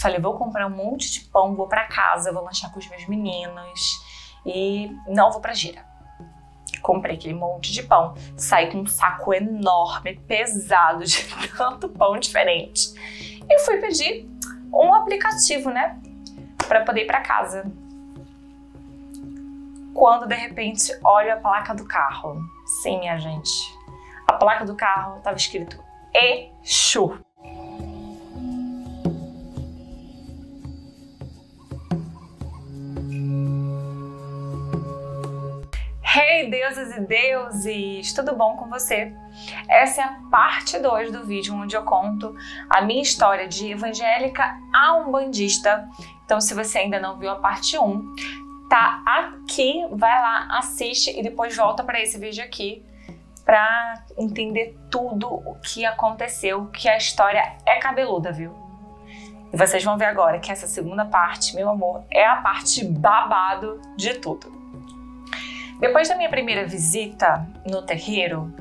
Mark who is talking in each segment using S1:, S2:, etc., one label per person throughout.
S1: Falei, vou comprar um monte de pão, vou pra casa, vou lanchar com os meus meninos e não vou pra gira. Comprei aquele monte de pão, saí com um saco enorme, pesado, de tanto pão diferente. E fui pedir um aplicativo, né, pra poder ir pra casa. Quando, de repente, olho a placa do carro. Sim, minha gente. A placa do carro estava escrito Exu. Hey, deusas e deuses! Tudo bom com você? Essa é a parte 2 do vídeo onde eu conto a minha história de evangélica a umbandista. Então, se você ainda não viu a parte 1, tá aqui, vai lá, assiste e depois volta para esse vídeo aqui para entender tudo o que aconteceu, que a história é cabeluda, viu? E vocês vão ver agora que essa segunda parte, meu amor, é a parte babado de tudo. Depois da minha primeira visita no terreiro,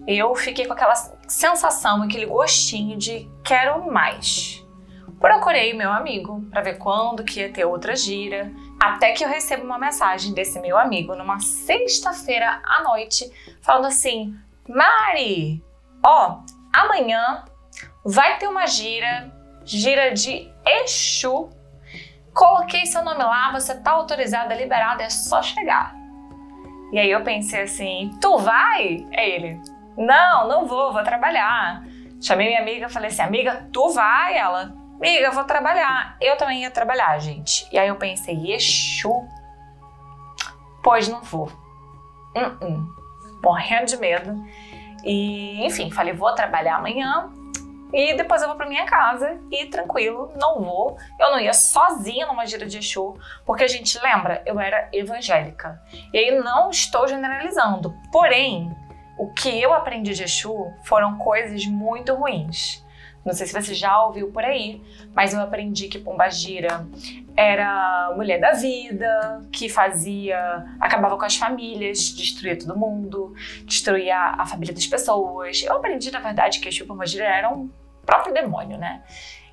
S1: eu fiquei com aquela sensação, aquele gostinho de quero mais. Procurei meu amigo para ver quando que ia ter outra gira, até que eu recebo uma mensagem desse meu amigo numa sexta-feira à noite, falando assim: Mari, ó, amanhã vai ter uma gira de Exu. Coloquei seu nome lá, você tá autorizada, liberada, é só chegar. E aí eu pensei assim, tu vai? É ele. Não vou trabalhar. Chamei minha amiga, falei assim, amiga, tu vai? Ela, amiga, eu vou trabalhar. Eu também ia trabalhar, gente. E aí eu pensei, Exu? Pois não vou. Morrendo de medo. E, enfim, falei, vou trabalhar amanhã e depois eu vou pra minha casa e tranquilo, não vou. Eu não ia sozinha numa gira de Exu, porque a gente lembra, eu era evangélica. E aí não estou generalizando, porém, o que eu aprendi de Exu foram coisas muito ruins. Não sei se você já ouviu por aí, mas eu aprendi que pombagira era mulher da vida, que acabava com as famílias, destruía todo mundo, destruía a família das pessoas. Eu aprendi, na verdade, que Exu e pombagira eram o próprio demônio, né?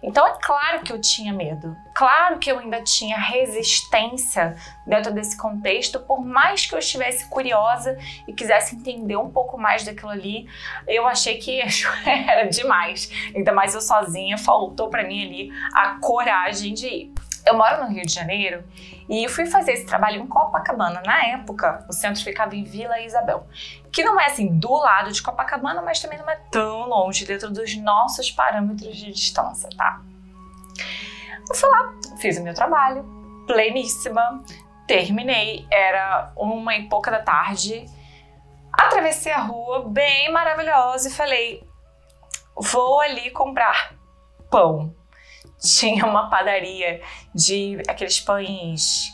S1: Então é claro que eu tinha medo, claro que eu ainda tinha resistência dentro desse contexto, por mais que eu estivesse curiosa e quisesse entender um pouco mais daquilo ali, eu achei que era demais, ainda mais eu sozinha, faltou pra mim ali a coragem de ir. Eu moro no Rio de Janeiro e eu fui fazer esse trabalho em Copacabana. Na época, o centro ficava em Vila Isabel, que não é assim do lado de Copacabana, mas também não é tão longe dentro dos nossos parâmetros de distância, tá? Eu fui lá, fiz o meu trabalho, pleníssima, terminei, era 1h pouca da tarde, atravessei a rua bem maravilhosa e falei, vou ali comprar pão. Tinha uma padaria de aqueles pães...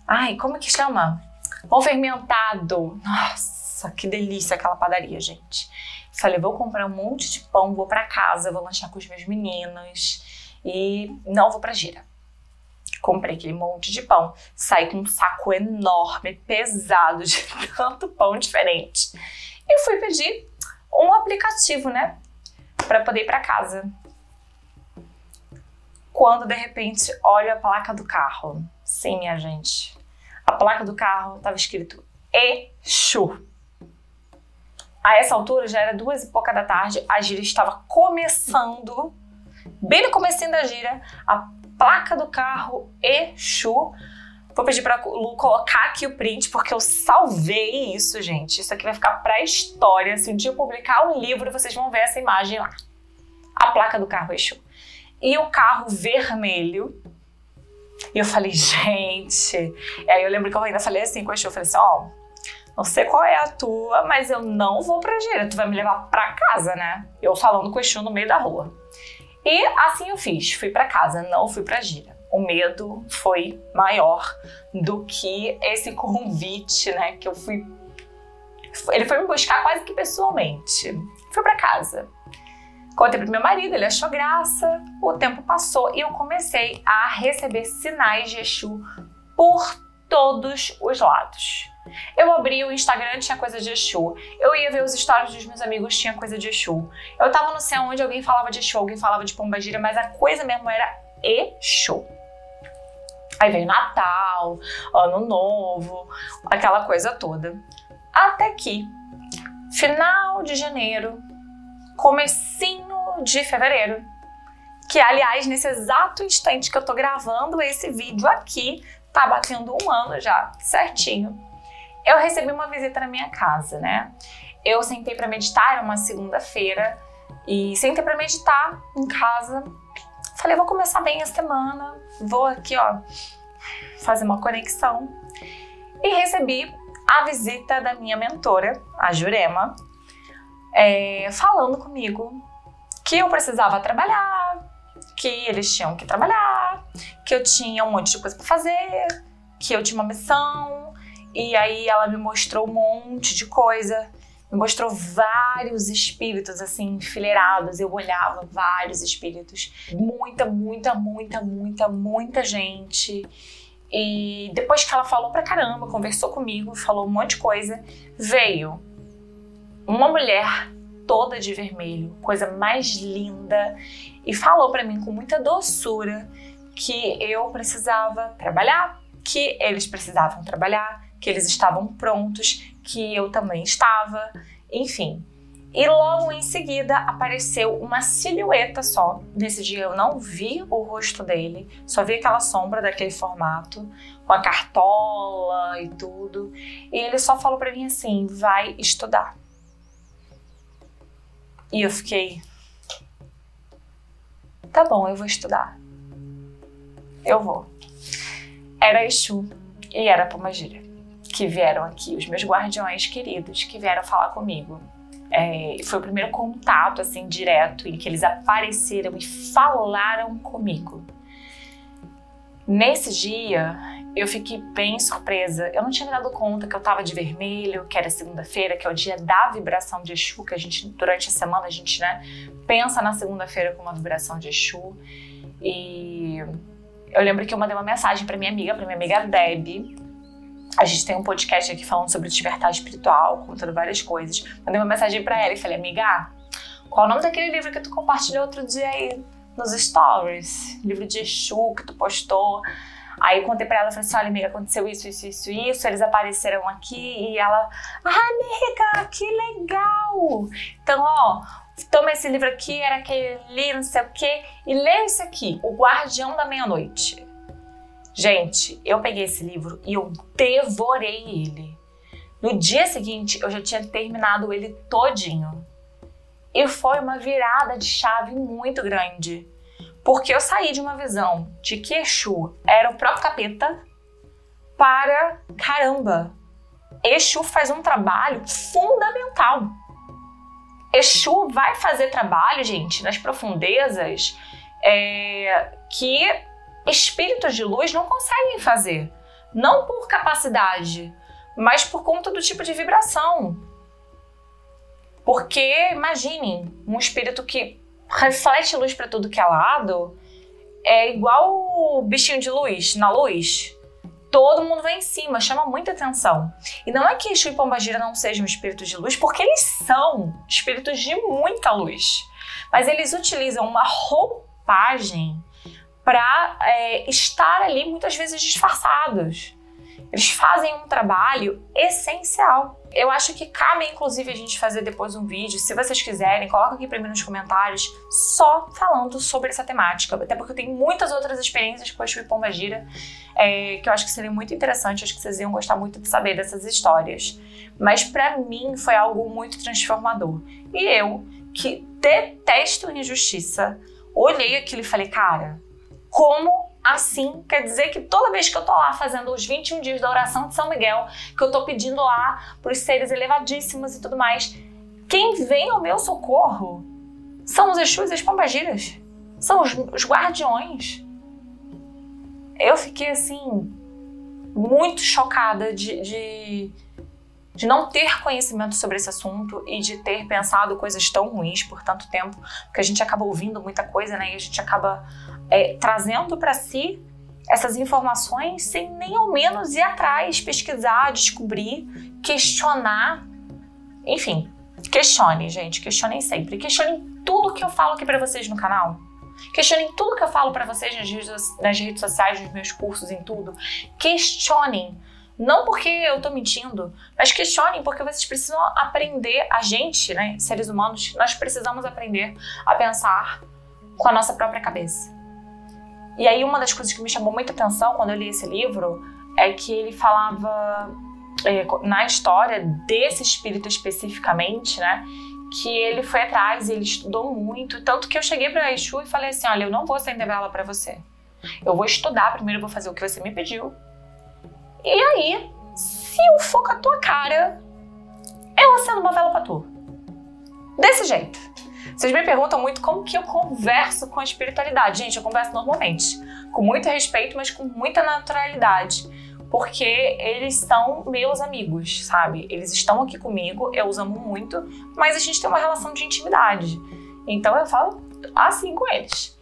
S1: Ai, como é que chama? Pão fermentado. Nossa, que delícia aquela padaria, gente. Falei, vou comprar um monte de pão, vou pra casa, vou lanchar com os meus meninos e não vou pra gira. Comprei aquele monte de pão, saí com um saco enorme, pesado, de tanto pão diferente. E fui pedir um aplicativo, né, pra poder ir pra casa. Quando, de repente, olho a placa do carro. Sim, minha gente. A placa do carro estava escrito Exu. A essa altura, já era 2h pouca da tarde, a gira estava começando. Bem no comecinho da gira, a placa do carro Exu. Vou pedir para Lu colocar aqui o print, porque eu salvei isso, gente. Isso aqui vai ficar pra história. Se um dia eu publicar um livro, vocês vão ver essa imagem lá. A placa do carro Exu. E o carro vermelho. E eu falei, gente... E aí eu lembro que eu ainda falei assim com a Exu, eu falei assim, ó, não sei qual é a tua, mas eu não vou pra gira, tu vai me levar pra casa, né? Eu falando com o Exu no meio da rua. E assim eu fiz, fui pra casa, não fui pra gira. O medo foi maior do que esse convite, né, que eu fui... Ele foi me buscar quase que pessoalmente. Fui pra casa. Contei pro meu marido, ele achou graça, o tempo passou e eu comecei a receber sinais de Exu por todos os lados. Eu abri o Instagram, tinha coisa de Exu. Eu ia ver os stories dos meus amigos, tinha coisa de Exu. Eu tava não sei onde, alguém falava de Exu, alguém falava de pombagira, mas a coisa mesmo era Exu. Aí veio Natal, Ano Novo, aquela coisa toda. Até que, final de janeiro, comecinho de fevereiro, que aliás, nesse exato instante que eu tô gravando esse vídeo aqui, tá batendo 1 ano já, certinho. Eu recebi uma visita na minha casa, né? Eu sentei pra meditar, era uma segunda-feira, e sentei pra meditar em casa. Falei, vou começar bem a semana, vou aqui, ó, fazer uma conexão. E recebi a visita da minha mentora, a Jurema, falando comigo que eu precisava trabalhar, que eles tinham que trabalhar, que eu tinha um monte de coisa pra fazer, que eu tinha uma missão. E aí ela me mostrou um monte de coisa, me mostrou vários espíritos assim enfileirados. Eu olhava vários espíritos, muita gente. E depois que ela falou pra caramba, conversou comigo, falou um monte de coisa, veio uma mulher toda de vermelho, coisa mais linda, e falou pra mim com muita doçura que eu precisava trabalhar, que eles precisavam trabalhar, que eles estavam prontos, que eu também estava, enfim. E logo em seguida apareceu uma silhueta só. Nesse dia eu não vi o rosto dele, só vi aquela sombra daquele formato, com a cartola e tudo. E ele só falou pra mim assim, vai estudar. E eu fiquei, tá bom, eu vou estudar. Eu vou. Era Exu e era Pombagira que vieram aqui, os meus guardiões queridos que vieram falar comigo. Foi o primeiro contato assim direto em que eles apareceram e falaram comigo. Nesse dia eu fiquei bem surpresa. Eu não tinha me dado conta que eu tava de vermelho, que era segunda-feira, que é o dia da vibração de Exu, que a gente, durante a semana, a gente, né, pensa na segunda-feira com uma vibração de Exu. E eu lembro que eu mandei uma mensagem pra minha amiga Deb. A gente tem um podcast aqui falando sobre despertar espiritual, contando várias coisas. Mandei uma mensagem pra ela e falei, amiga, qual é o nome daquele livro que tu compartilhou outro dia aí nos stories? Livro de Exu que tu postou. Aí eu contei pra ela, falei assim, olha amiga, aconteceu isso, eles apareceram aqui. E ela, amiga, que legal! Então, ó, toma esse livro aqui, era aquele, não sei o quê, e lê esse aqui, O Guardião da Meia-Noite. Gente, eu peguei esse livro e eu devorei ele. No dia seguinte, eu já tinha terminado ele todinho. E foi uma virada de chave muito grande. Porque eu saí de uma visão de que Exu era o próprio capeta para, caramba, Exu faz um trabalho fundamental. Exu vai fazer trabalho, gente, nas profundezas que espíritos de luz não conseguem fazer. Não por capacidade, mas por conta do tipo de vibração. Porque, imaginem, um espírito que reflete luz para tudo que é lado, é igual o bichinho de luz, na luz. Todo mundo vai em cima, chama muita atenção. E não é que Exu e Pombagira não sejam espíritos de luz, porque eles são espíritos de muita luz. Mas eles utilizam uma roupagem para estar ali muitas vezes disfarçados. Eles fazem um trabalho essencial. Eu acho que cabe, inclusive, a gente fazer depois um vídeo, se vocês quiserem, coloca aqui pra mim nos comentários, só falando sobre essa temática. Até porque eu tenho muitas outras experiências com Exu e Pombagira, que eu acho que seria muito interessante, acho que vocês iam gostar muito de saber dessas histórias. Mas pra mim foi algo muito transformador. E eu, que detesto injustiça, olhei aquilo e falei, cara, como assim? Quer dizer que toda vez que eu tô lá fazendo os 21 dias da oração de São Miguel, que eu tô pedindo lá pros seres elevadíssimos e tudo mais, quem vem ao meu socorro são os Exus e as Pombagiras. São os guardiões. Eu fiquei assim, muito chocada de não ter conhecimento sobre esse assunto e de ter pensado coisas tão ruins por tanto tempo, porque a gente acaba ouvindo muita coisa, né? E a gente acaba trazendo para si essas informações sem nem ao menos ir atrás, pesquisar, descobrir, questionar. Enfim, questionem, gente. Questionem sempre. Questionem tudo que eu falo aqui para vocês no canal. Questionem tudo que eu falo pra vocês nas redes sociais, nos meus cursos, em tudo. Questionem. Não porque eu tô mentindo, mas questionem porque vocês precisam aprender, a gente, né, seres humanos, nós precisamos aprender a pensar com a nossa própria cabeça. E aí uma das coisas que me chamou muita atenção quando eu li esse livro é que ele falava, na história desse espírito especificamente, né, que ele foi atrás, ele estudou muito, tanto que eu cheguei pra Exu e falei assim, olha, eu não vou acender vela pra você. Eu vou estudar, primeiro eu vou fazer o que você me pediu. E aí, se eu for com a tua cara, eu acendo uma vela pra tu. Desse jeito. Vocês me perguntam muito como que eu converso com a espiritualidade. Gente, eu converso normalmente. Com muito respeito, mas com muita naturalidade. Porque eles são meus amigos, sabe? Eles estão aqui comigo, eu os amo muito, mas a gente tem uma relação de intimidade. Então eu falo assim com eles.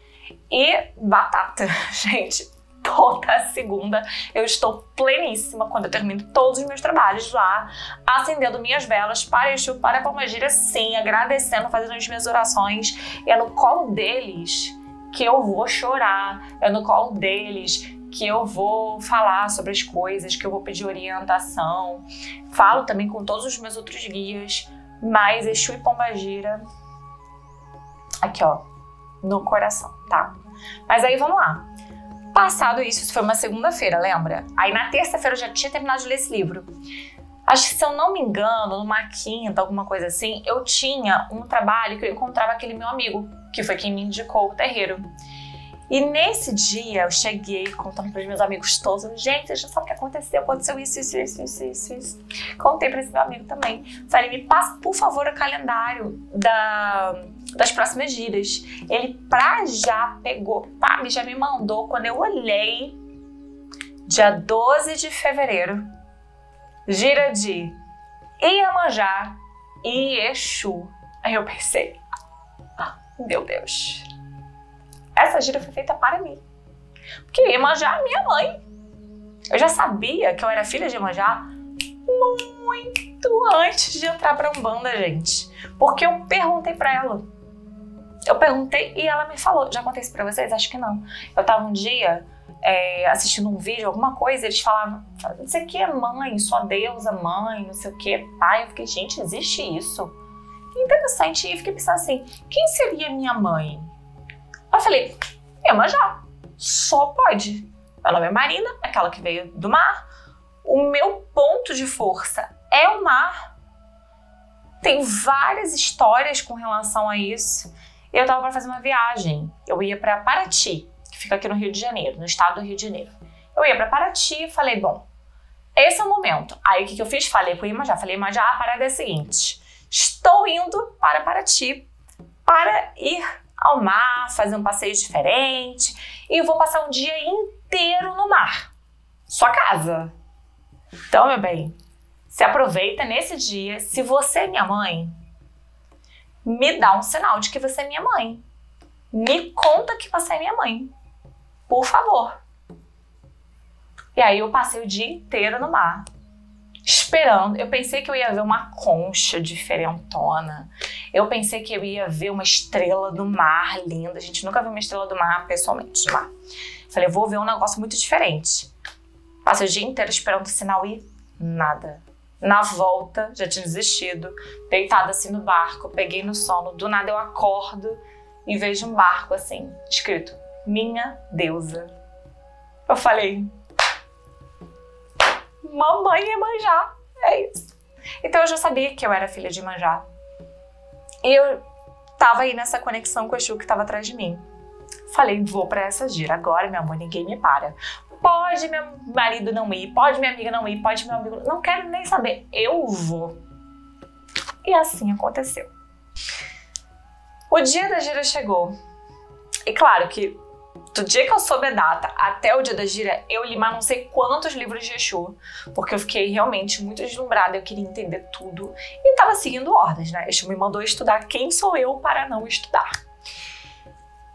S1: E batata, gente. Toda segunda eu estou pleníssima quando eu termino todos os meus trabalhos lá, acendendo minhas velas para Exu, para Pombagira, sim, agradecendo, fazendo as minhas orações. E é no colo deles que eu vou chorar, é no colo deles que eu vou falar sobre as coisas, que eu vou pedir orientação. Falo também com todos os meus outros guias, mas Exu e Pombagira aqui, ó, no coração, tá? Mas aí vamos lá. Passado isso foi uma segunda-feira, lembra? Aí na terça-feira eu já tinha terminado de ler esse livro. Acho que, se eu não me engano, numa quinta, alguma coisa assim, eu tinha um trabalho que eu encontrava aquele meu amigo, que foi quem me indicou o terreiro. E nesse dia eu cheguei contando para os meus amigos todos, gente, você já sabe o que aconteceu? Aconteceu isso. Contei para esse meu amigo também. Falei, me passa, por favor, o calendário das próximas giras. Ele já pegou, pá, já me mandou. Quando eu olhei, dia 12 de fevereiro, gira de Iemanjá e Exu. Aí eu pensei, meu Deus, essa gira foi feita para mim. Porque Iemanjá é minha mãe. Eu já sabia que eu era filha de Iemanjá muito antes de entrar pra Umbanda, gente. Porque eu perguntei pra ela. Eu perguntei e ela me falou. Já contei isso pra vocês? Acho que não. Eu tava um dia assistindo um vídeo, alguma coisa, eles falavam, não sei o que é mãe, só deusa, mãe, não sei o que, pai. Eu fiquei, gente, existe isso? Que interessante. E eu fiquei pensando assim, quem seria minha mãe? Eu falei, Iemanjá, só pode. Meu nome é Marina, aquela que veio do mar. O meu ponto de força é o mar. Tem várias histórias com relação a isso. Eu tava para fazer uma viagem. Eu ia para Paraty, que fica aqui no Rio de Janeiro, no estado do Rio de Janeiro. Eu ia para Paraty e falei, bom, esse é o momento. Aí o que eu fiz? Falei pro Iemanjá. Falei, Iemanjá, a parada é a seguinte. Estou indo para Paraty para ir ao mar, fazer um passeio diferente e vou passar um dia inteiro no mar. Sua casa. Então, meu bem, se aproveita nesse dia. Se você é minha mãe, me dá um sinal de que você é minha mãe. Me conta que você é minha mãe. Por favor. E aí eu passei o dia inteiro no mar, esperando. Eu pensei que eu ia ver uma concha diferentona. Eu pensei que eu ia ver uma estrela do mar linda. A gente nunca viu uma estrela do mar pessoalmente no mar. Falei, eu vou ver um negócio muito diferente. Passei o dia inteiro esperando o sinal e nada. Na volta, já tinha desistido. Deitada assim no barco, peguei no sono. Do nada eu acordo e vejo um barco assim, escrito, minha deusa. Eu falei, mamãe Iemanjá, é isso. Então eu já sabia que eu era filha de Iemanjá. E eu tava aí nessa conexão com o Exu que tava atrás de mim. Falei, vou pra essa gira agora, meu amor, ninguém me para. Pode meu marido não ir, pode minha amiga não ir, pode meu amigo... Não quero nem saber, eu vou. E assim aconteceu. O dia da gira chegou. E claro que do dia que eu soube a data até o dia da gira, eu li mais não sei quantos livros de Exu, porque eu fiquei realmente muito deslumbrada, eu queria entender tudo e tava seguindo ordens, né? Exu me mandou estudar, quem sou eu para não estudar?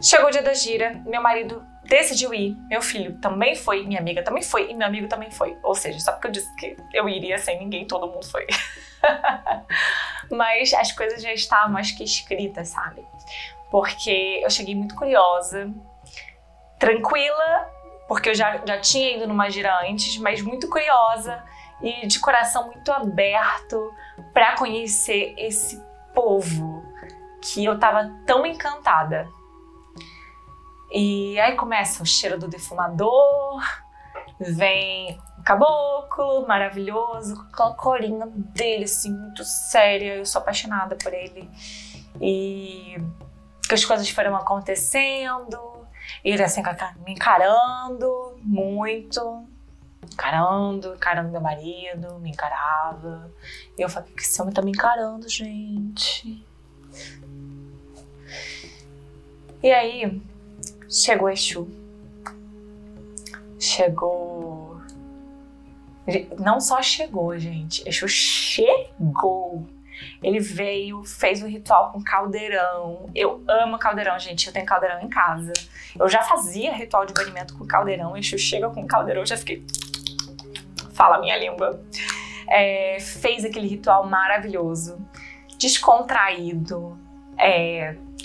S1: Chegou o dia da gira, meu marido decidiu ir, meu filho também foi, minha amiga também foi e meu amigo também foi. Ou seja, só porque eu disse que eu iria sem ninguém, todo mundo foi. Mas as coisas já estavam, acho que, escritas, sabe? porque eu cheguei muito curiosa, tranquila, porque eu já tinha ido numa gira antes, mas muito curiosa e de coração muito aberto para conhecer esse povo que eu tava tão encantada. E aí começa o cheiro do defumador, vem o caboclo maravilhoso, com aquela corinha dele, assim, muito séria. Eu sou apaixonada por ele. E que as coisas foram acontecendo, e ele assim me encarando muito, encarando meu marido, me encarava. E eu falei, que esse homem tá me encarando, gente. E aí, chegou Exu. Chegou... Não só chegou, gente. Exu chegou. Ele veio, fez o ritual com caldeirão. Eu amo caldeirão, gente. Eu tenho caldeirão em casa. Eu já fazia ritual de banimento com caldeirão. Exu chega com caldeirão, eu já fiquei... Fala a minha língua. Fez aquele ritual maravilhoso. Descontraído.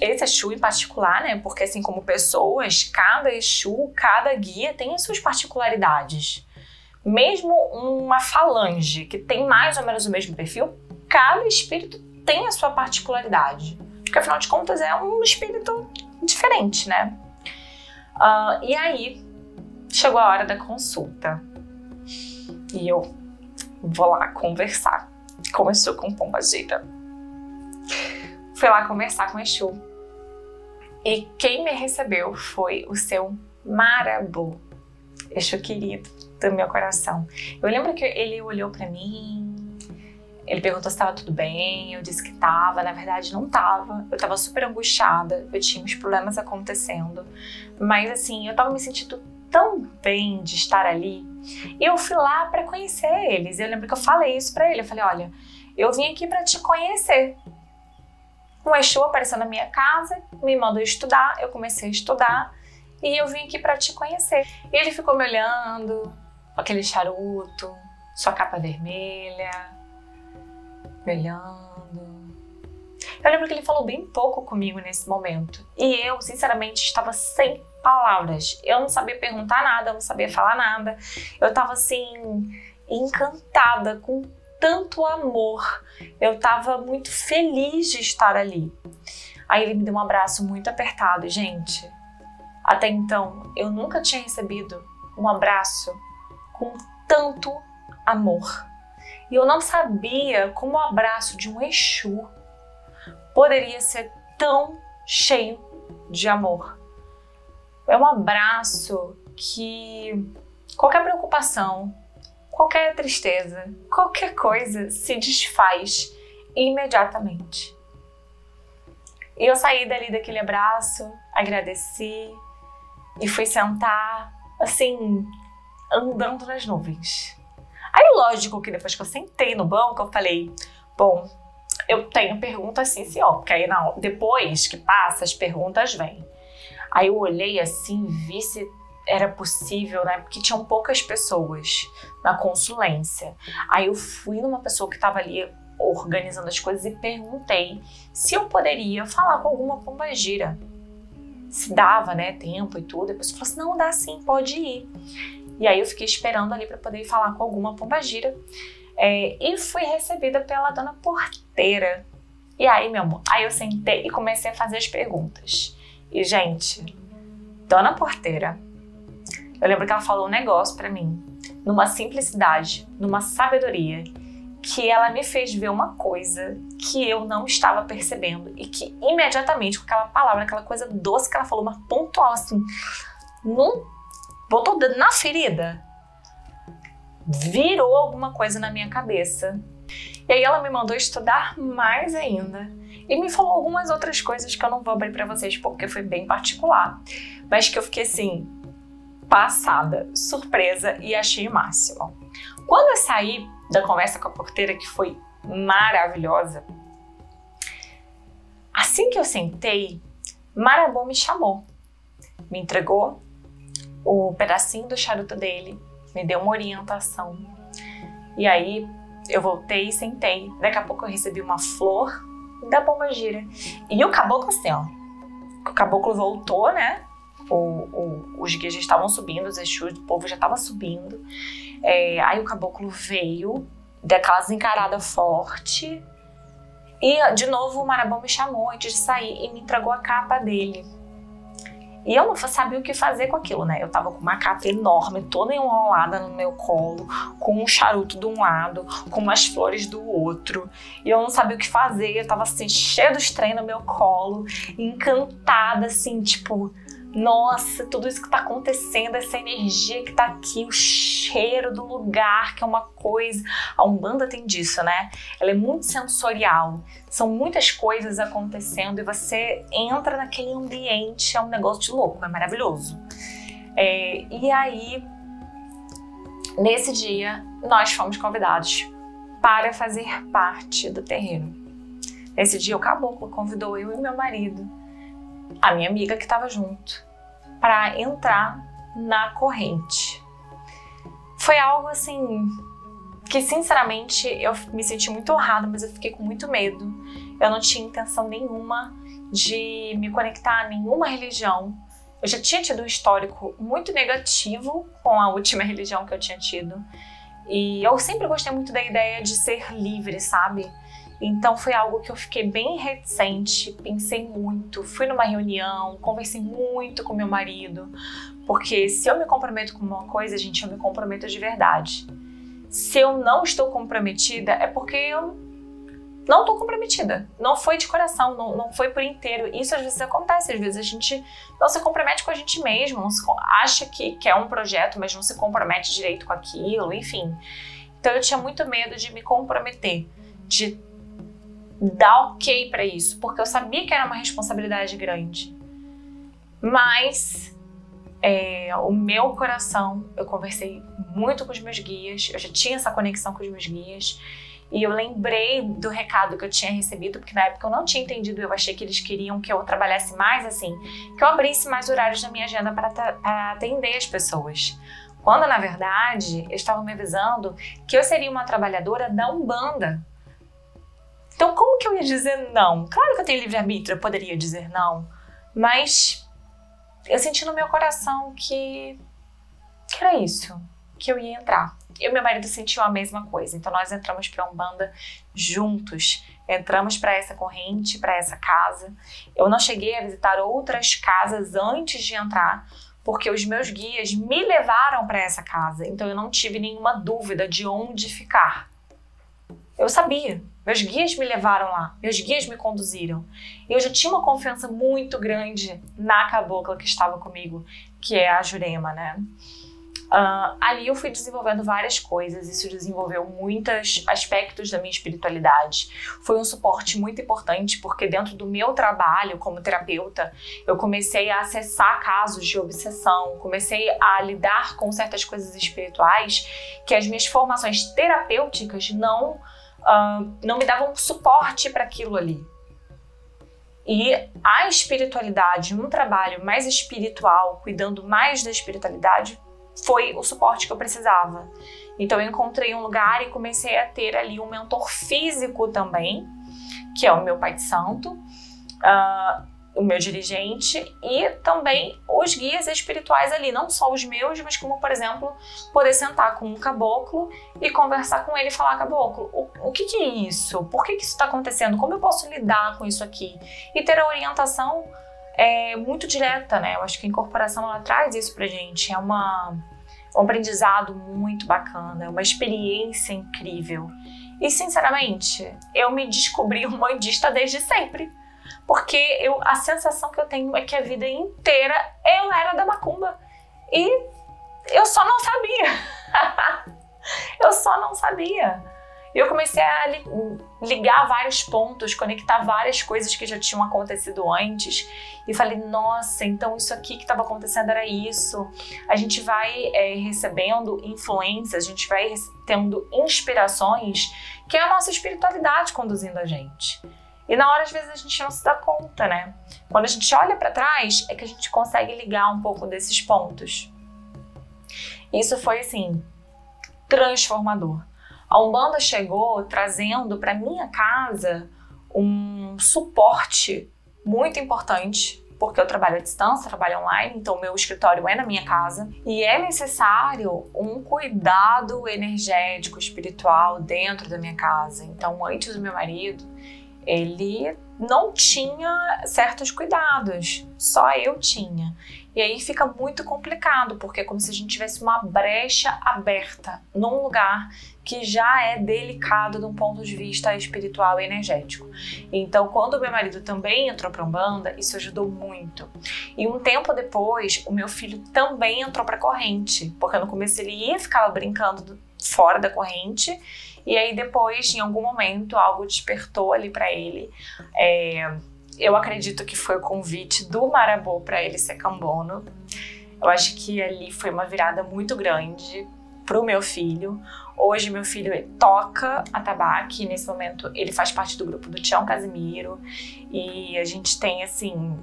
S1: Esse Exu em particular, né? Porque assim como pessoas, cada Exu, cada guia tem as suas particularidades. Mesmo uma falange que tem mais ou menos o mesmo perfil, cada espírito tem a sua particularidade. Porque afinal de contas é um espírito diferente, né? E aí, chegou a hora da consulta. E eu vou lá conversar com o Exu com Pombagira. Fui lá conversar com o Exu. E quem me recebeu foi o seu Marabu, Exu querido do meu coração. Eu lembro que ele olhou pra mim, ele perguntou se estava tudo bem, eu disse que estava, na verdade não estava. Eu estava super angustiada, eu tinha uns problemas acontecendo, mas assim, eu estava me sentindo tão bem de estar ali. E eu fui lá para conhecer eles. Eu lembro que eu falei isso para ele, eu falei, olha, eu vim aqui para te conhecer. Um Exu apareceu na minha casa, me mandou estudar, eu comecei a estudar e eu vim aqui para te conhecer. E ele ficou me olhando, com aquele charuto, sua capa vermelha, me olhando. Eu lembro que ele falou bem pouco comigo nesse momento. E eu, sinceramente, estava sem palavras. Eu não sabia perguntar nada, eu não sabia falar nada. Eu estava assim, encantada com tanto amor. Eu estava muito feliz de estar ali. Aí ele me deu um abraço muito apertado. Gente, até então, eu nunca tinha recebido um abraço com tanto amor. E eu não sabia como o abraço de um Exu poderia ser tão cheio de amor. É um abraço que qualquer preocupação, qualquer tristeza, qualquer coisa se desfaz imediatamente. E eu saí dali daquele abraço, agradeci e fui sentar, assim, andando nas nuvens. Aí, lógico que depois que eu sentei no banco, eu falei, bom, eu tenho perguntas sim, senhor, porque aí depois que passa, as perguntas vêm. Aí eu olhei assim, vi se era possível, né? Porque tinham poucas pessoas na consulência. Aí eu fui numa pessoa que estava ali organizando as coisas e perguntei se eu poderia falar com alguma pombagira. Se dava, né, tempo e tudo. E a pessoa falou assim, não, dá sim, pode ir. E aí eu fiquei esperando ali para poder falar com alguma pombagira. E fui recebida pela dona porteira. E aí, meu amor, aí eu sentei e comecei a fazer as perguntas. E, gente, dona porteira, eu lembro que ela falou um negócio pra mim, numa simplicidade, numa sabedoria, que ela me fez ver uma coisa que eu não estava percebendo e que imediatamente, com aquela palavra, aquela coisa doce que ela falou, uma pontual assim, botou o dedo na ferida, virou alguma coisa na minha cabeça. E aí ela me mandou estudar mais ainda. E me falou algumas outras coisas que eu não vou abrir pra vocês porque foi bem particular. Mas que eu fiquei assim, passada, surpresa e achei o máximo. Quando eu saí da conversa com a porteira, que foi maravilhosa, assim que eu sentei, Marabu me chamou. Me entregou o pedacinho do charuto dele, me deu uma orientação. E aí eu voltei e sentei. Daqui a pouco eu recebi uma flor da pombagira. E o caboclo assim, ó, o caboclo voltou, né? Os guias já estavam subindo, os Exus, o povo já estava subindo. Aí o caboclo veio, daquelas encaradas forte. E, de novo, o Marabão me chamou antes de sair e me entregou a capa dele. E eu não sabia o que fazer com aquilo, né? Eu tava com uma capa enorme, toda enrolada no meu colo, com um charuto de um lado, com umas flores do outro. E eu não sabia o que fazer, eu tava assim, cheia dos trem no meu colo, encantada, assim, tipo... Nossa, tudo isso que tá acontecendo, essa energia que tá aqui, o cheiro do lugar, que é uma coisa... A Umbanda tem disso, né? Ela é muito sensorial. São muitas coisas acontecendo e você entra naquele ambiente, é um negócio de louco, é maravilhoso. E aí, nesse dia, nós fomos convidados para fazer parte do terreiro. Nesse dia, o caboclo convidou eu e meu marido, a minha amiga que estava junto, para entrar na corrente. Foi algo assim que, sinceramente, eu me senti muito honrada, mas eu fiquei com muito medo. Eu não tinha intenção nenhuma de me conectar a nenhuma religião. Eu já tinha tido um histórico muito negativo com a última religião que eu tinha tido. E eu sempre gostei muito da ideia de ser livre, sabe? Então foi algo que eu fiquei bem reticente, pensei muito, fui numa reunião, conversei muito com meu marido, porque se eu me comprometo com uma coisa, gente, eu me comprometo de verdade. Se eu não estou comprometida, é porque eu não estou comprometida. Não foi de coração, não foi por inteiro. Isso às vezes acontece, às vezes a gente não se compromete com a gente mesmo, acha que quer um projeto, mas não se compromete direito com aquilo, enfim. Então eu tinha muito medo de me comprometer, de dar ok para isso, porque eu sabia que era uma responsabilidade grande. Mas o meu coração, eu conversei muito com os meus guias, eu já tinha essa conexão com os meus guias, e eu lembrei do recado que eu tinha recebido, porque na época eu não tinha entendido, eu achei que eles queriam que eu trabalhasse mais assim, que eu abrisse mais horários na minha agenda para atender as pessoas. Quando, na verdade, eles estavam me avisando que eu seria uma trabalhadora da Umbanda. Então, como que eu ia dizer não? Claro que eu tenho livre-arbítrio, eu poderia dizer não, mas eu senti no meu coração que era isso, que eu ia entrar. Eu e meu marido sentiu a mesma coisa, então nós entramos para a Umbanda juntos, entramos para essa corrente, para essa casa. Eu não cheguei a visitar outras casas antes de entrar, porque os meus guias me levaram para essa casa, então eu não tive nenhuma dúvida de onde ficar. Eu sabia, meus guias me levaram lá, meus guias me conduziram. E eu já tinha uma confiança muito grande na cabocla que estava comigo, que é a Jurema, né? Ali eu fui desenvolvendo várias coisas, isso desenvolveu muitos aspectos da minha espiritualidade. Foi um suporte muito importante, porque dentro do meu trabalho como terapeuta, eu comecei a acessar casos de obsessão, comecei a lidar com certas coisas espirituais que as minhas formações terapêuticas não me davam suporte para aquilo ali. E a espiritualidade, um trabalho mais espiritual, cuidando mais da espiritualidade, foi o suporte que eu precisava. Então eu encontrei um lugar e comecei a ter ali um mentor físico também, que é o meu pai de santo, o meu dirigente, e também os guias espirituais ali, não só os meus, mas como, por exemplo, poder sentar com um caboclo e conversar com ele e falar: caboclo, o que é isso? Por que isso está acontecendo? Como eu posso lidar com isso aqui? E ter a orientação muito direta, né? Eu acho que a incorporação, ela traz isso pra gente, é um aprendizado muito bacana, é uma experiência incrível. E, sinceramente, eu me descobri umbandista desde sempre. Porque a sensação que eu tenho é que a vida inteira eu era da macumba. E eu só não sabia. Eu só não sabia. Eu comecei a ligar vários pontos, conectar várias coisas que já tinham acontecido antes. E falei: nossa, então isso aqui que estava acontecendo era isso. A gente vai recebendo influências, a gente vai tendo inspirações, que é a nossa espiritualidade conduzindo a gente. E na hora, às vezes, a gente não se dá conta, né? Quando a gente olha para trás, é que a gente consegue ligar um pouco desses pontos. Isso foi, assim, transformador. A Umbanda chegou trazendo para minha casa um suporte muito importante porque eu trabalho à distância, trabalho online, então meu escritório é na minha casa e é necessário um cuidado energético, espiritual dentro da minha casa. Então, antes do meu marido, ele não tinha certos cuidados, só eu tinha. E aí fica muito complicado, porque é como se a gente tivesse uma brecha aberta num lugar que já é delicado de um ponto de vista espiritual e energético. Então, quando o meu marido também entrou para a Umbanda, isso ajudou muito. E um tempo depois, o meu filho também entrou para a corrente, porque no começo ele ia ficar brincando fora da corrente, e aí depois, em algum momento, algo despertou ali para ele. Eu acredito que foi o convite do Marabô para ele ser cambono. Eu acho que ali foi uma virada muito grande pro meu filho. Hoje meu filho toca atabaque, nesse momento ele faz parte do grupo do Tião Casimiro e a gente tem assim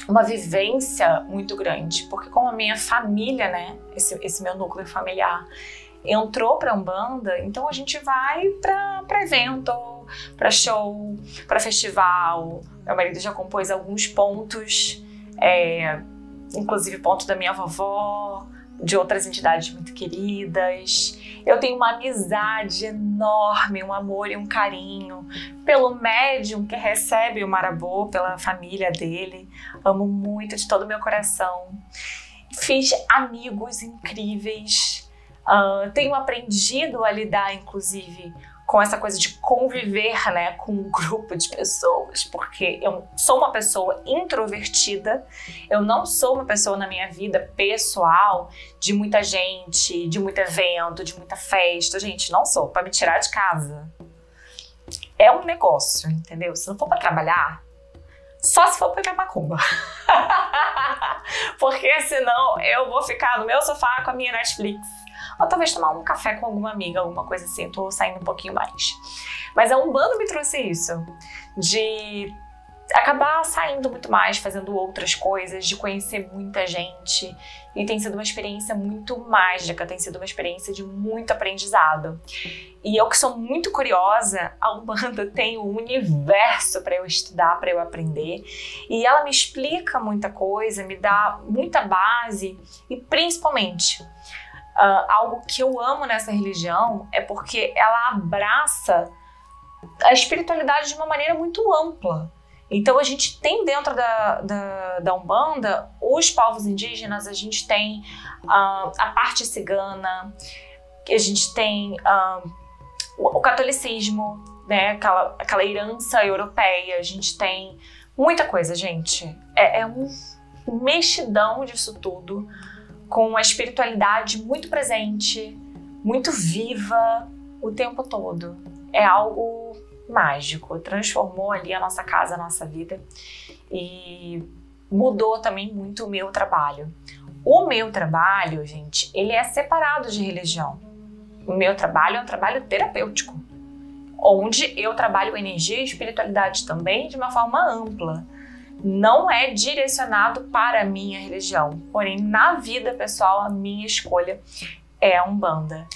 S1: uma vivência muito grande, porque como a minha família, né, esse meu núcleo familiar entrou pra Umbanda, então a gente vai pra evento, pra show, pra festival. Meu marido já compôs alguns pontos, inclusive ponto da minha vovó, de outras entidades muito queridas. Eu tenho uma amizade enorme, um amor e um carinho pelo médium que recebe o Marabô, pela família dele. Amo muito de todo o meu coração. Fiz amigos incríveis. Tenho aprendido a lidar, inclusive, com essa coisa de conviver, né, com um grupo de pessoas, porque eu sou uma pessoa introvertida, eu não sou uma pessoa na minha vida pessoal de muita gente, de muito evento, de muita festa. Gente, não sou. Para me tirar de casa é um negócio, entendeu? Se não for para trabalhar, só se for pra pegar macumba. Porque senão eu vou ficar no meu sofá com a minha Netflix. Ou talvez tomar um café com alguma amiga, alguma coisa assim. Tô saindo um pouquinho mais. Mas a Umbanda me trouxe isso. De acabar saindo muito mais, fazendo outras coisas, de conhecer muita gente. E tem sido uma experiência muito mágica, tem sido uma experiência de muito aprendizado. E eu que sou muito curiosa, a Umbanda tem um universo para eu estudar, para eu aprender. E ela me explica muita coisa, me dá muita base e principalmente algo que eu amo nessa religião é porque ela abraça a espiritualidade de uma maneira muito ampla. Então a gente tem dentro da Umbanda os povos indígenas, a gente tem a parte cigana, a gente tem o catolicismo, né, aquela herança europeia, a gente tem muita coisa, gente. É um mexidão disso tudo, com a espiritualidade muito presente, muito viva o tempo todo. É algo mágico, transformou ali a nossa casa, a nossa vida e mudou também muito o meu trabalho. O meu trabalho, gente, ele é separado de religião. O meu trabalho é um trabalho terapêutico, onde eu trabalho energia e espiritualidade também de uma forma ampla. Não é direcionado para a minha religião, porém na vida pessoal a minha escolha é a Umbanda.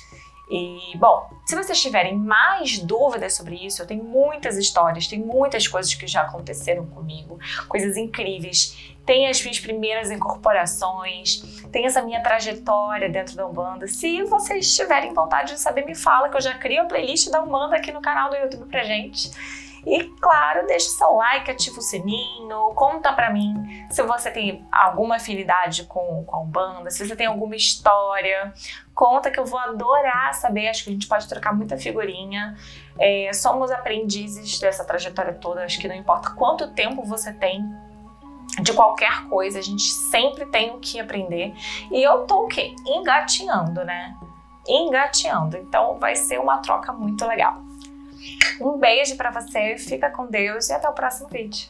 S1: E, bom, se vocês tiverem mais dúvidas sobre isso, eu tenho muitas histórias, tem muitas coisas que já aconteceram comigo, coisas incríveis. Tem as minhas primeiras incorporações, tem essa minha trajetória dentro da Umbanda. Se vocês tiverem vontade de saber, me fala, que eu já crio a playlist da Umbanda aqui no canal do YouTube pra gente. E, claro, deixa o seu like, ativa o sininho, conta pra mim se você tem alguma afinidade com a Umbanda, se você tem alguma história, conta que eu vou adorar saber, acho que a gente pode trocar muita figurinha. Somos aprendizes dessa trajetória toda, acho que não importa quanto tempo você tem de qualquer coisa, a gente sempre tem o que aprender. E eu tô o quê? Engatinhando, né? Engatinhando, então vai ser uma troca muito legal. Um beijo pra você, fica com Deus e até o próximo vídeo.